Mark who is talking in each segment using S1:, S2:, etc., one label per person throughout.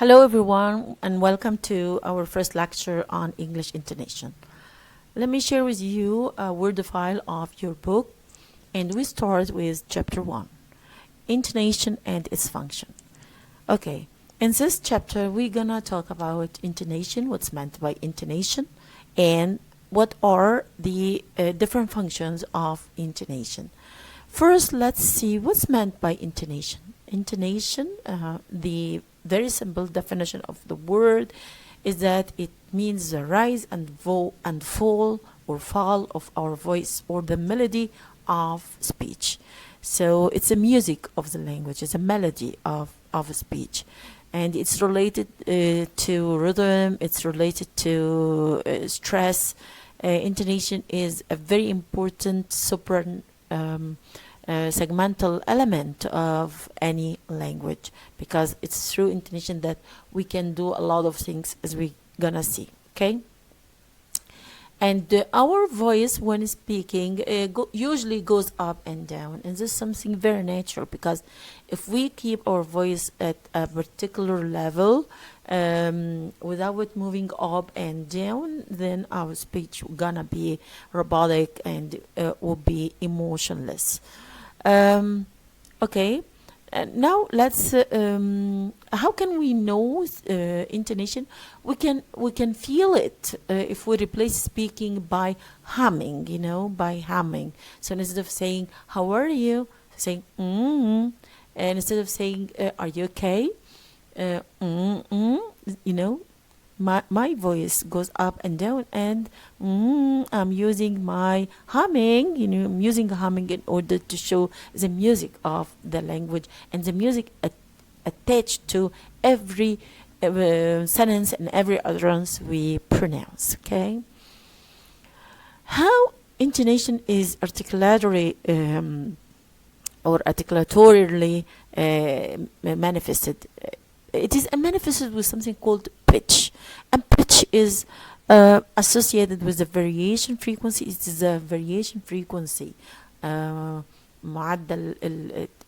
S1: Hello, everyone, and welcome to our first lecture on English intonation. Let me share with you a Word file of your book, and we start with Chapter 1, Intonation and its Function. Okay, in this chapter, we're gonna talk about intonation, what's meant by intonation, and what are the different functions of intonation. First, let's see what's meant by intonation. Intonation, the very simple definition of the word is that it means the rise and fall or fall of our voice or the melody of speech. So it's a music of the language, it's a melody of speech. And it's related to rhythm, it's related to stress. Intonation is a very important segmental element of any language, because it's through intonation that we can do a lot of things, as we gonna see. Okay, and our voice when speaking usually goes up and down, and this is something very natural, because if we keep our voice at a particular level without moving up and down, then our speech gonna be robotic and will be emotionless. Okay, now let's how can we know intonation? We can feel it if we replace speaking by humming, by humming. So instead of saying how are you, saying and instead of saying are you okay, you know my voice goes up and down, and I'm using my humming, I'm using humming in order to show the music of the language and the music attached to every sentence and every utterance we pronounce. Okay, how intonation is articulatory or articulatorily manifested. It is manifested with something called pitch, and pitch is associated with the variation frequency. It is a variation frequency معدل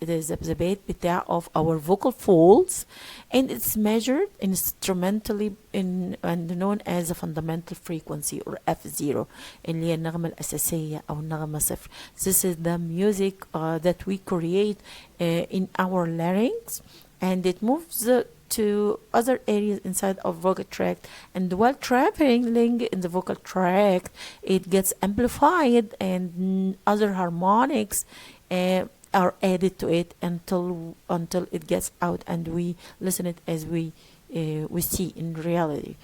S1: الذبذبات بتاع of our vocal folds, and it's measured instrumentally and known as a fundamental frequency or F0 اللي هي النغمة الأساسية أو النغمة صفر. This is the music that we create in our larynx, and it moves to other areas inside of vocal tract, and while traveling in the vocal tract it gets amplified, and other harmonics are added to it until it gets out, and we listen it as we see in reality.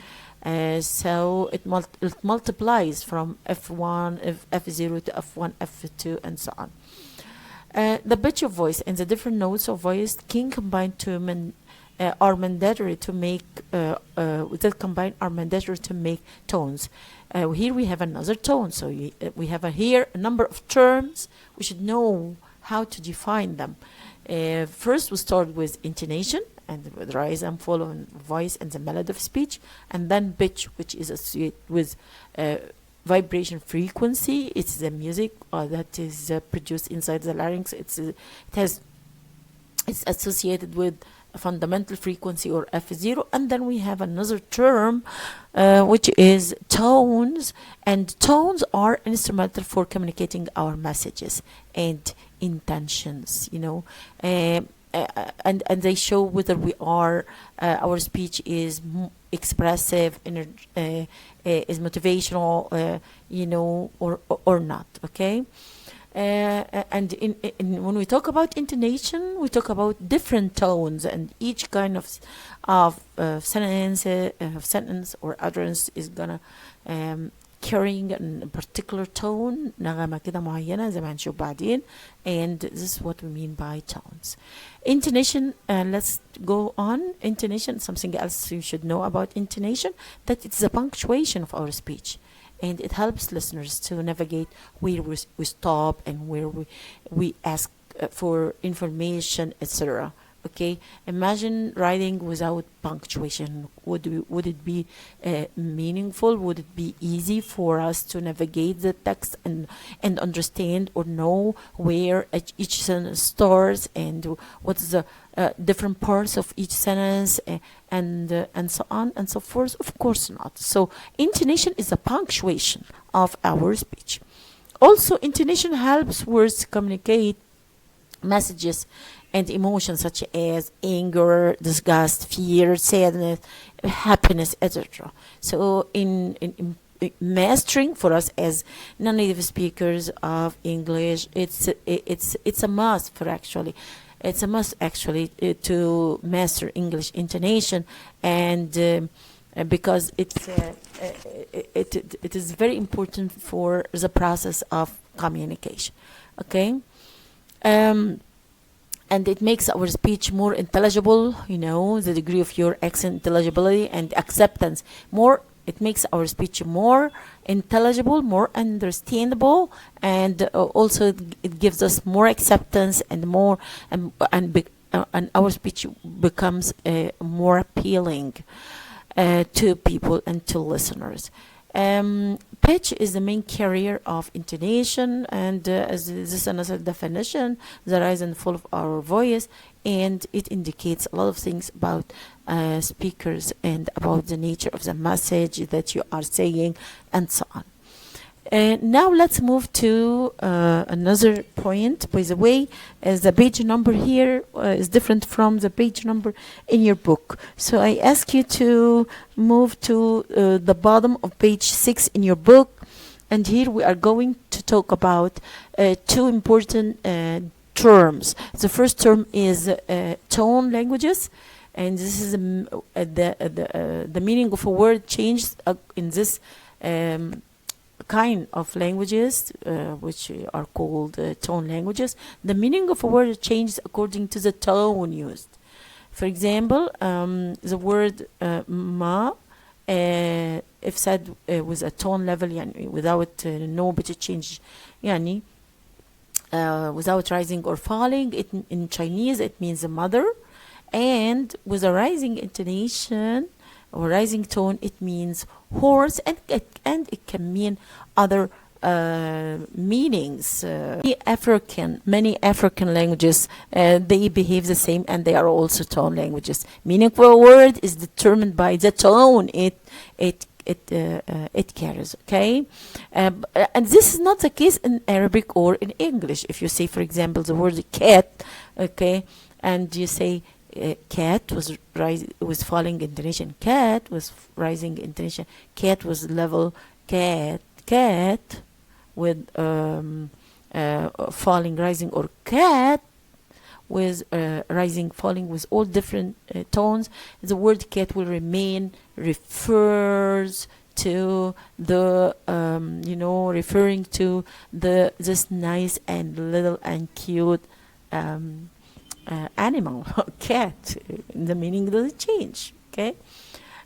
S1: So it multiplies from F1, F0 to F1, F2, and so on. The pitch of voice and the different notes of voice can combine to are mandatory to make tones. Here we have another tone, so we have here a number of terms. We should know how to define them. First we start with intonation, and with rise and fall on voice and the melody of speech, and then pitch, which is associated with vibration frequency. It's the music that is produced inside the larynx. It's associated with a fundamental frequency or F0, and then we have another term which is tones, and tones are instrumental for communicating our messages and intentions, and they show whether we are our speech is expressive, is motivational, or not. Okay. And when we talk about intonation, we talk about different tones, and each kind of sentence or utterance is gonna carrying a particular tone, نغمة كده معينة زي ما هنشوف بعدين, and this is what we mean by tones. Intonation, let's go on. Intonation, something else you should know about intonation, that it's the punctuation of our speech, and it helps listeners to navigate where we stop and where we ask for information, etc. Okay, imagine writing without punctuation. Would it be meaningful? Would it be easy for us to navigate the text and understand or know where each sentence starts and what's the different parts of each sentence, and so on and so forth? Of course not. So intonation is a punctuation of our speech. Also, intonation helps words communicate messages and emotions such as anger, disgust, fear, sadness, happiness, etc. So, in mastering for us as non-native speakers of English, it's a must for actually. It's a must actually to master English intonation, and because it is very important for the process of communication. Okay. Um, and it makes our speech more intelligible, the degree of your accent intelligibility and acceptance more. It makes our speech more intelligible, more understandable, and also it gives us more acceptance and more, and our speech becomes more appealing to people and to listeners. Pitch is the main carrier of intonation, and as this is another definition, the rise and fall of our voice, and it indicates a lot of things about speakers and about the nature of the message that you are saying, and so on. Now let's move to another point. By the way, as the page number here is different from the page number in your book. So I ask you to move to the bottom of page 6 in your book. And here we are going to talk about two important terms. The first term is tone languages. And this is the meaning of a word changed in this kind of languages, which are called tone languages. The meaning of a word changes according to the tone used. For example, the word ma, if said with a tone level, يعني without no pitch change, يعني without rising or falling, in Chinese it means a mother, and with a rising intonation or rising tone, it means horse, and it can mean other meanings. Many African languages, they behave the same, and they are also tone languages. Meaning for a word is determined by the tone it carries. Okay, and this is not the case in Arabic or in English. If you say, for example, the word cat, okay, and you say cat was falling intonation, cat was rising intonation, cat was level, cat with falling, rising, or cat with rising, falling, with all different tones. The word cat will remain refers to the referring to this nice and little and cute animal, cat. The meaning doesn't change. Okay,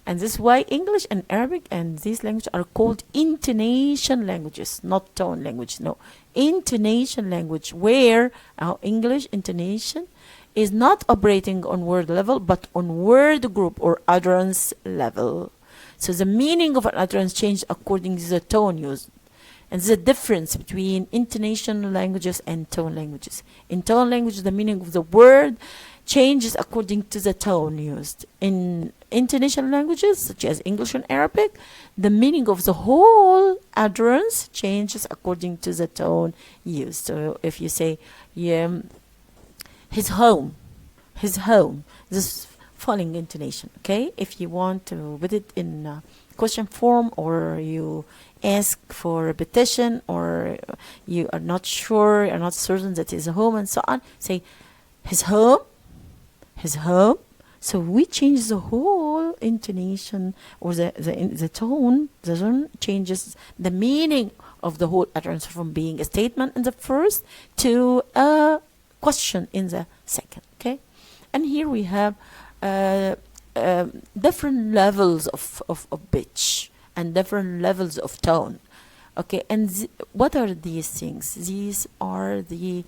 S1: and this is why English and Arabic and these languages are called intonation languages, not tone language. No, intonation language, where our English intonation is not operating on word level but on word group or utterance level. So the meaning of an utterance changes according to the tone used. And there's a difference between intonation languages and tone languages. In tone language, the meaning of the word changes according to the tone used. In intonation languages, such as English and Arabic, the meaning of the whole utterance changes according to the tone used. So if you say, his home, this falling intonation, okay? If you want to put it in question form, or you ask for repetition, or you are not sure, you're not certain that is a home, and so on, say his home. So we change the whole intonation, or the tone changes the meaning of the whole utterance from being a statement in the first to a question in the second. Okay, and here we have different levels of pitch and different levels of tone. Okay, and what are these things? These are the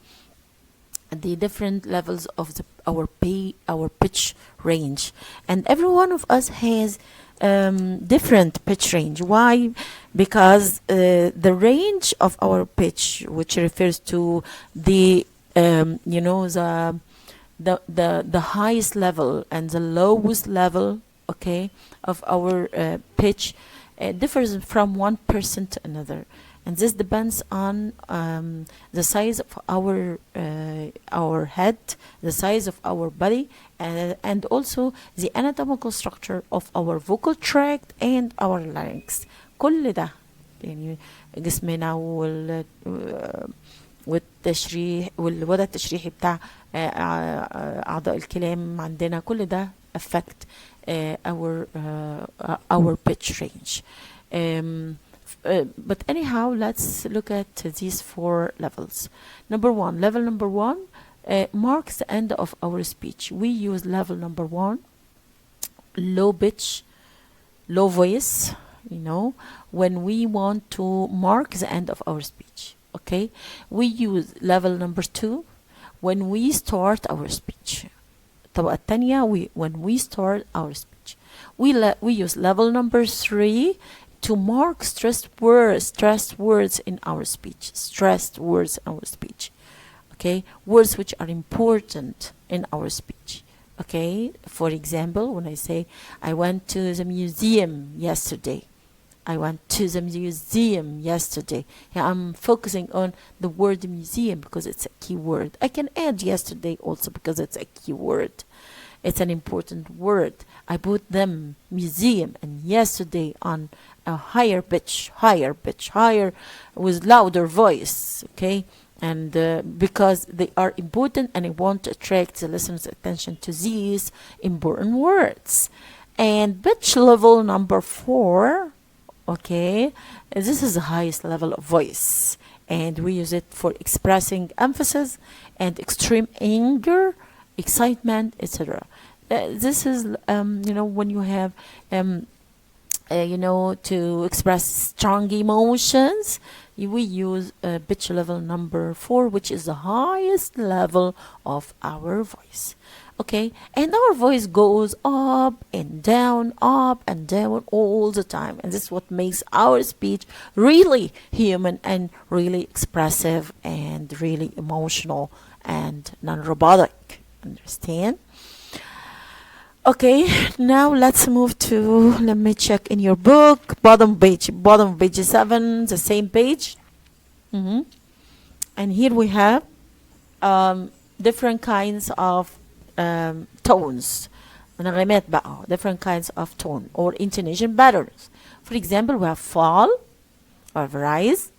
S1: different levels of our pitch range, and every one of us has different pitch range. Why? Because the range of our pitch, which refers to the the highest level and the lowest level, okay, of our pitch, differs from one person to another, and this depends on the size of our head, the size of our body, and also the anatomical structure of our vocal tract and our larynx. كل ده يعني جسمنا والتشريح والوضع التشريحي بتاع أعضاء الكلام عندنا، كل ده affect our pitch range. But anyhow, let's look at these four levels. Level number one marks the end of our speech. We use level number one, low pitch, low voice, when we want to mark the end of our speech. Okay, we use level number two when we start our speech. الطبقة الثانية when we start our speech. We use level number three to mark stressed words in our speech. Okay, words which are important in our speech. Okay, for example, when I say I went to the museum yesterday, yeah, I'm focusing on the word museum because it's a key word. I can add yesterday also because it's a key word. It's an important word. I put them, museum and yesterday, on a higher pitch, with louder voice, okay? And because they are important and I want to attract the listener's attention to these important words. And pitch level number 4, okay, this is the highest level of voice, and we use it for expressing emphasis and extreme anger, excitement, etc. This is when you have to express strong emotions, we use pitch level number 4, which is the highest level of our voice. Okay, and our voice goes up and down all the time, and this is what makes our speech really human and really expressive and really emotional and non-robotic. Understand? Okay, now let's move to, let me check in your book, bottom page 7, the same page. And here we have different kinds of tones, different kinds of tone or intonation patterns. For example, we have fall, we have rise,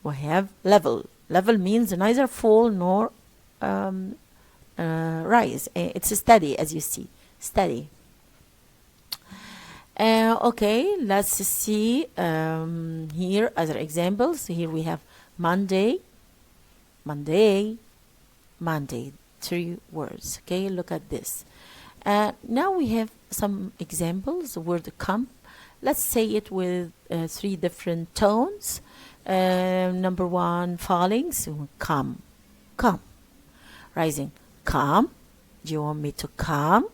S1: we have level. Level means neither fall nor rise. It's steady, as you see, steady. Okay, let's see here other examples. Here we have Monday, 3 words. Okay, look at this. Now we have some examples. The word come. Let's say it with 3 different tones. Number 1, falling. So come. Rising. Come. Do you want me to come?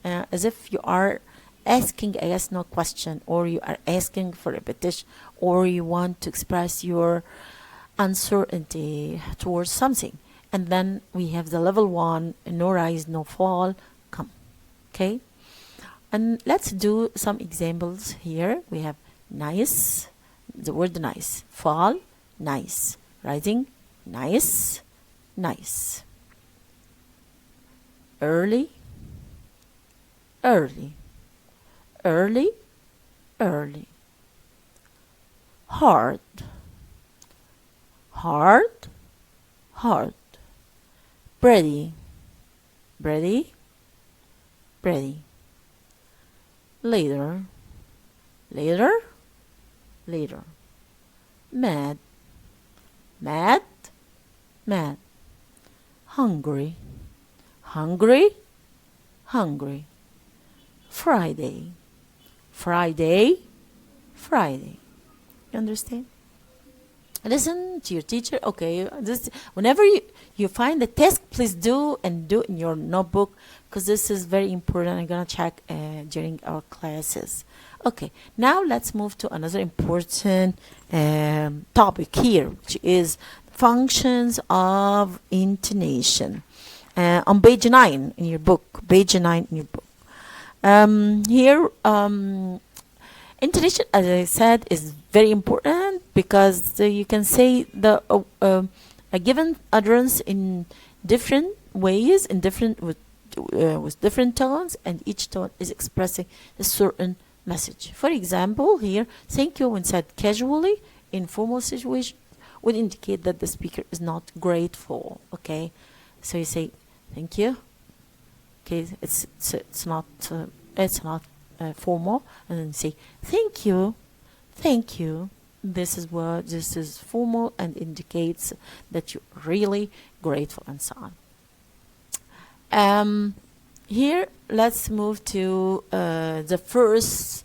S1: As if you are asking a yes no question, or you are asking for repetition, or you want to express your uncertainty towards something. And then we have the level 1, no rise, no fall, come. Okay? And let's do some examples here. We have nice, the word nice. Fall, nice. Rising, nice. Early. Hard. Bready. Later. Mad. Hungry. Friday. You understand? Listen to your teacher. Okay, this whenever you find the please do in your notebook, because this is very important. I'm gonna check during our classes. Okay, now let's move to another important topic here, which is functions of intonation. On page 9 in your book, here, intonation, as I said, is very important, because you can say a given utterance in different ways, in different with different tones, and each tone is expressing a certain message. For example, here, thank you when said casually in formal situation would indicate that the speaker is not grateful. Okay, so you say thank you. Okay, it's not formal, and then say thank you. This is formal and indicates that you're really grateful, and so on. Here, let's move to the first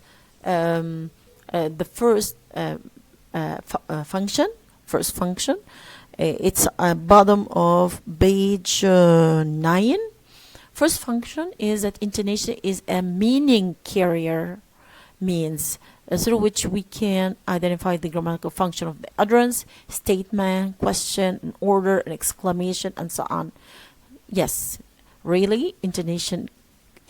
S1: function. First function. It's bottom of page 9. First function is that intonation is a meaning carrier, means through which we can identify the grammatical function of the utterance, statement, question, an order, an exclamation, and so on. Yes, really, intonation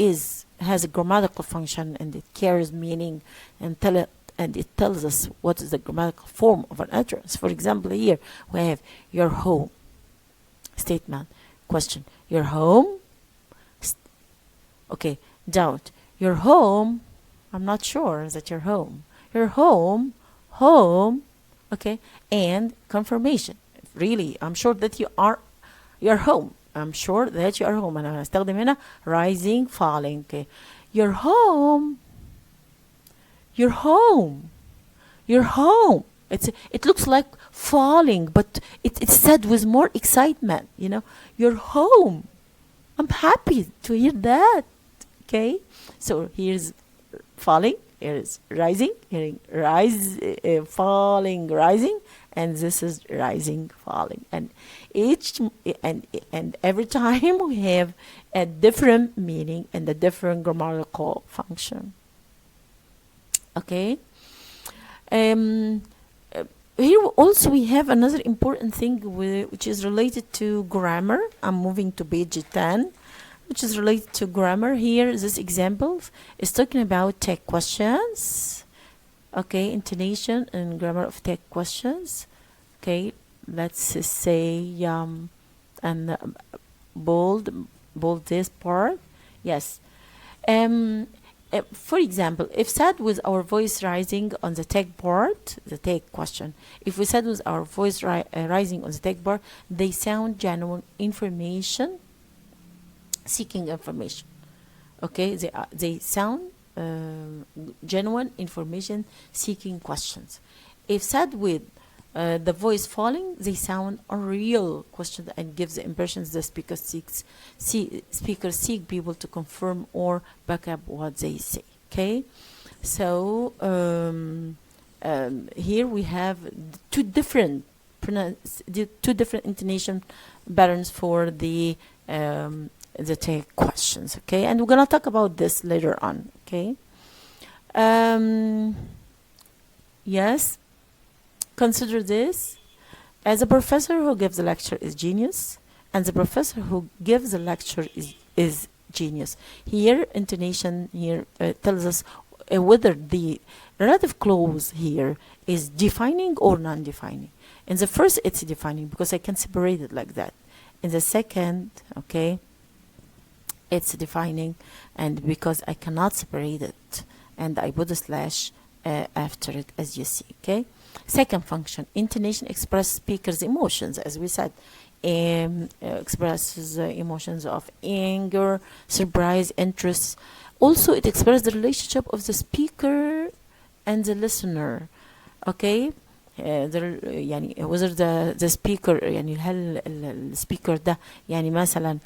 S1: has a grammatical function, and it carries meaning, and it tells us what is the grammatical form of an utterance. For example, here we have your home, statement, question, your home. Okay, doubt, your home. I'm not sure that you're home. Your home, okay, and confirmation. Really, I'm sure that you're home. I'm sure that you are home. أنا هستخدم هنا rising, falling. Okay, your home. It looks like falling, but it's said with more excitement. Your home. I'm happy to hear that. Okay, so here's falling, here's rising, falling, rising, and this is rising, falling, and every time we have a different meaning and a different grammatical function. Okay. Here also we have another important thing which is related to grammar. I'm moving to page 10, which is related to grammar. Here, this example is talking about tag questions. Okay, intonation and grammar of tag questions. Okay, let's say and bold this part. Yes. For example, if said with our voice rising on the tag part, the tag question, if we said with our voice rising on the tag part, they sound genuine information, seeking information. Okay, they sound genuine information, seeking questions. If said with the voice falling, they sound a real question and gives the impressions the speakers seek people to confirm or back up what they say. Okay, so here we have two different intonation patterns for the tag questions. Okay, and we're gonna talk about this later on. Okay, yes. Consider this as a professor who gives a lecture is genius, and the professor who gives a lecture is genius. Here, intonation here tells us whether the relative clause here is defining or non-defining. In the first, it's defining because I can separate it like that. In the second, okay, it's defining, and because I cannot separate it, and I put a slash after it, as you see. Okay. Second function, intonation expresses speaker's emotions, as we said. Expresses emotions of anger, surprise, interest. Also, it expresses the relationship of the speaker and the listener. Okay, يعني whether the speaker يعني هل السبيكر ده يعني مثلا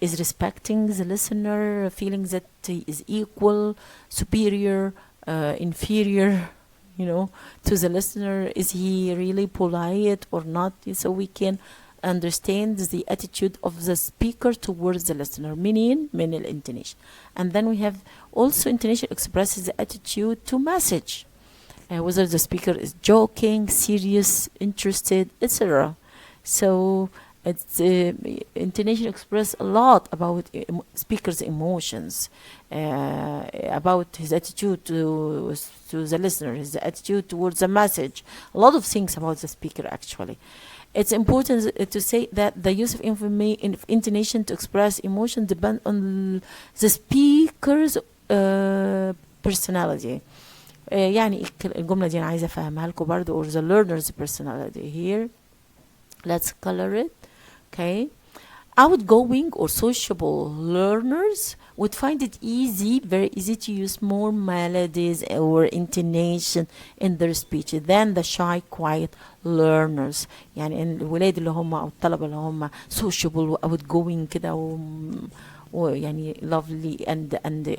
S1: is respecting the listener, feeling that he is equal, superior, inferior, to the listener. Is he really polite or not? So we can understands the attitude of the speaker towards the listener. منين؟ من الانtonation. And then we have also intonation expresses the attitude to message. Whether the speaker is joking, serious, interested, etc. So it's intonation express a lot about speaker's emotions, about his attitude to the listener, his attitude towards the message. A lot of things about the speaker actually. It's important to say that the use of intonation to express emotion depend on the speaker's personality. يعني الجملة دي أنا عايزة أفهمها لكم برضو, or the learner's personality here. Let's color it. Okay. Outgoing or sociable learners would find it easy, very easy to use more melodies or intonation in their speech than the shy, quiet learners. يعني الولاد اللي هم أو الطلبة اللي هم sociable و outgoing كده ويعني lovely and